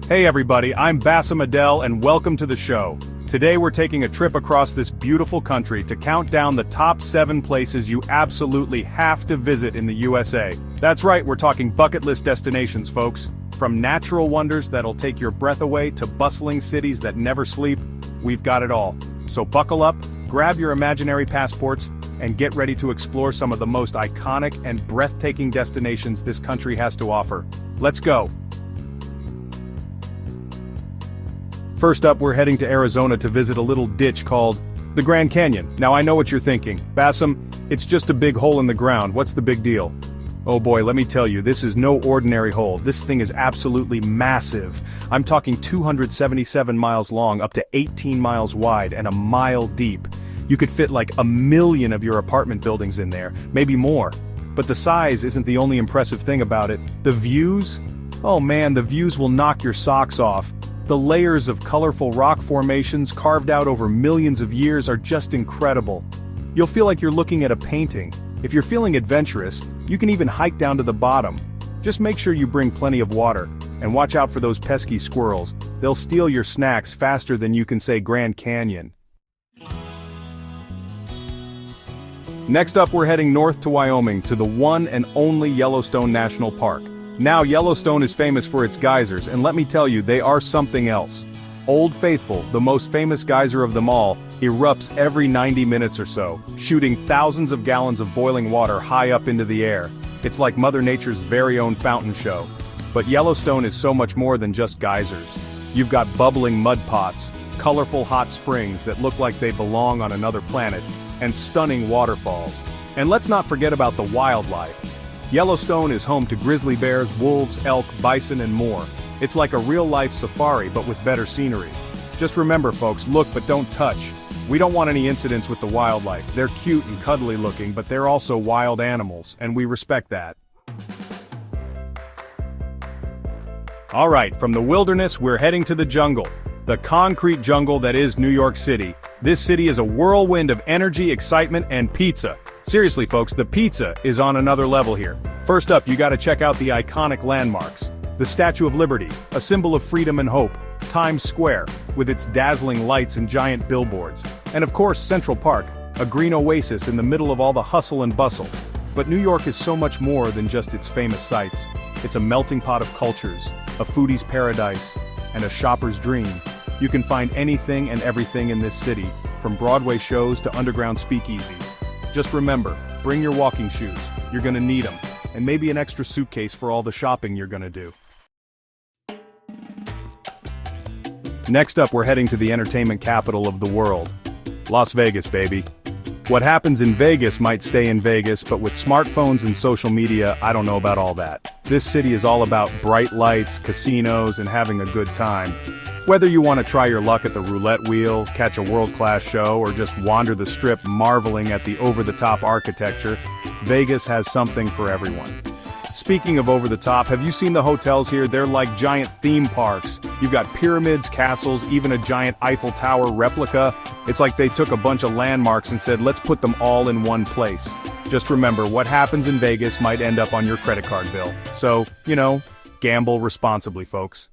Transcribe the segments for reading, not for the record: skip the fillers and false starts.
Hey everybody, I'm Bassam Adele and welcome to the show. Today we're taking a trip across this beautiful country to count down the top 7 places you absolutely have to visit in the USA. That's right, we're talking bucket list destinations, folks. From natural wonders that'll take your breath away to bustling cities that never sleep, we've got it all. So buckle up, grab your imaginary passports, and get ready to explore some of the most iconic and breathtaking destinations this country has to offer. Let's go! First up, we're heading to Arizona to visit a little ditch called the Grand Canyon. Now I know what you're thinking. Bassam, it's just a big hole in the ground, what's the big deal? Oh boy, let me tell you, this is no ordinary hole. This thing is absolutely massive. I'm talking 277 miles long, up to 18 miles wide, and a mile deep. You could fit like 1 million of your apartment buildings in there, maybe more. But the size isn't the only impressive thing about it. The views? Oh man, the views will knock your socks off. The layers of colorful rock formations carved out over millions of years are just incredible. You'll feel like you're looking at a painting. If you're feeling adventurous, you can even hike down to the bottom. Just make sure you bring plenty of water, and watch out for those pesky squirrels. They'll steal your snacks faster than you can say Grand Canyon. Next up, we're heading north to Wyoming to the one and only Yellowstone National Park. Now Yellowstone is famous for its geysers, and let me tell you, they are something else. Old Faithful, the most famous geyser of them all, erupts every 90 minutes or so, shooting thousands of gallons of boiling water high up into the air. It's like Mother Nature's very own fountain show. But Yellowstone is so much more than just geysers. You've got bubbling mud pots, colorful hot springs that look like they belong on another planet, and stunning waterfalls. And let's not forget about the wildlife. Yellowstone is home to grizzly bears, wolves, elk, bison, and more. It's like a real-life safari, but with better scenery. Just remember, folks, look but don't touch. We don't want any incidents with the wildlife. They're cute and cuddly looking, but they're also wild animals, and we respect that. Alright, from the wilderness, we're heading to the jungle. The concrete jungle that is New York City. This city is a whirlwind of energy, excitement, and pizza. Seriously folks, the pizza is on another level here. First up, you gotta check out the iconic landmarks. The Statue of Liberty, a symbol of freedom and hope. Times Square, with its dazzling lights and giant billboards. And of course, Central Park, a green oasis in the middle of all the hustle and bustle. But New York is so much more than just its famous sights. It's a melting pot of cultures, a foodie's paradise, and a shopper's dream. You can find anything and everything in this city, from Broadway shows to underground speakeasies. Just remember, bring your walking shoes, you're gonna need them, and maybe an extra suitcase for all the shopping you're gonna do. Next up, we're heading to the entertainment capital of the world. Las Vegas, baby. What happens in Vegas might stay in Vegas, but with smartphones and social media, I don't know about all that. This city is all about bright lights, casinos, and having a good time. Whether you want to try your luck at the roulette wheel, catch a world-class show, or just wander the strip marveling at the over-the-top architecture, Vegas has something for everyone. Speaking of over-the-top, have you seen the hotels here? They're like giant theme parks. You've got pyramids, castles, even a giant Eiffel Tower replica. It's like they took a bunch of landmarks and said, let's put them all in one place. Just remember, what happens in Vegas might end up on your credit card bill. So, gamble responsibly, folks.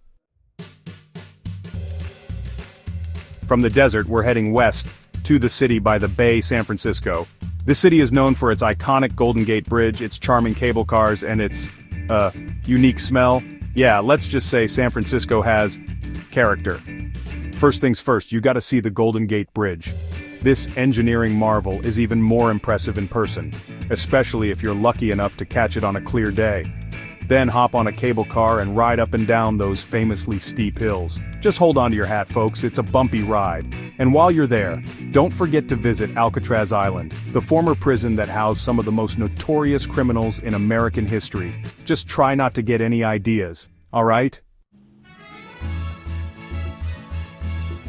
From the desert, we're heading west to the city by the bay, San Francisco. This city is known for its iconic Golden Gate Bridge, its charming cable cars, and its, unique smell. Yeah, let's just say San Francisco has character. First things first, you gotta see the Golden Gate Bridge. This engineering marvel is even more impressive in person, especially if you're lucky enough to catch it on a clear day. Then hop on a cable car and ride up and down those famously steep hills. Just hold on to your hat, folks, it's a bumpy ride. And while you're there, don't forget to visit Alcatraz Island, the former prison that housed some of the most notorious criminals in American history. Just try not to get any ideas, alright?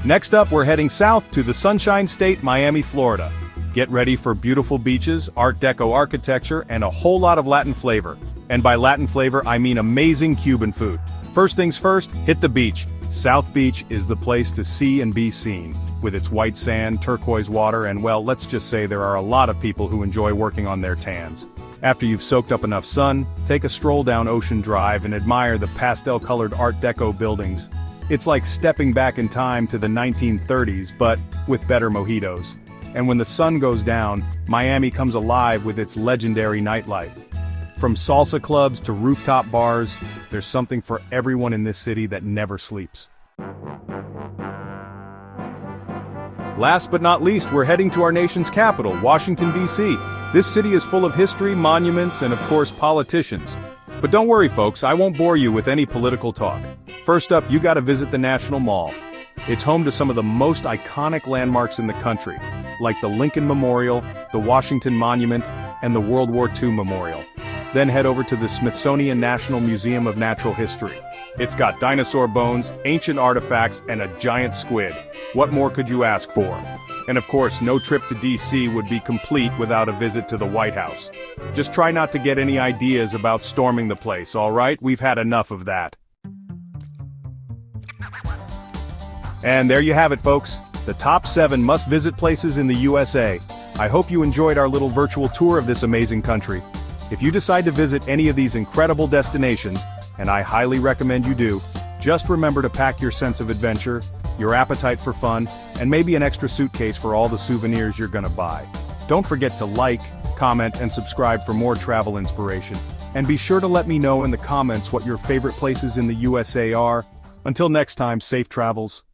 Next up, we're heading south to the Sunshine State, Miami, Florida. Get ready for beautiful beaches, Art Deco architecture, and a whole lot of Latin flavor. And by Latin flavor, I mean amazing Cuban food. First things first, hit the beach. South Beach is the place to see and be seen. with its white sand, turquoise water, and well, let's just say there are a lot of people who enjoy working on their tans. After you've soaked up enough sun, take a stroll down Ocean Drive and admire the pastel-colored Art Deco buildings. It's like stepping back in time to the 1930s, but with better mojitos. And when the sun goes down, Miami comes alive with its legendary nightlife. From salsa clubs to rooftop bars, there's something for everyone in this city that never sleeps. Last but not least, we're heading to our nation's capital, Washington, D.C. This city is full of history, monuments, and of course politicians. But don't worry folks, I won't bore you with any political talk. First up, you gotta visit the National Mall. It's home to some of the most iconic landmarks in the country, like the Lincoln Memorial, the Washington Monument, and the World War II Memorial. Then head over to the Smithsonian National Museum of Natural History. It's got dinosaur bones, ancient artifacts, and a giant squid. What more could you ask for? And of course, no trip to DC would be complete without a visit to the White House. Just try not to get any ideas about storming the place, alright? We've had enough of that. And there you have it folks, the top 7 must-visit places in the USA. I hope you enjoyed our little virtual tour of this amazing country. If you decide to visit any of these incredible destinations, and I highly recommend you do, just remember to pack your sense of adventure, your appetite for fun, and maybe an extra suitcase for all the souvenirs you're gonna buy. Don't forget to like, comment, and subscribe for more travel inspiration. And be sure to let me know in the comments what your favorite places in the USA are. Until next time, safe travels.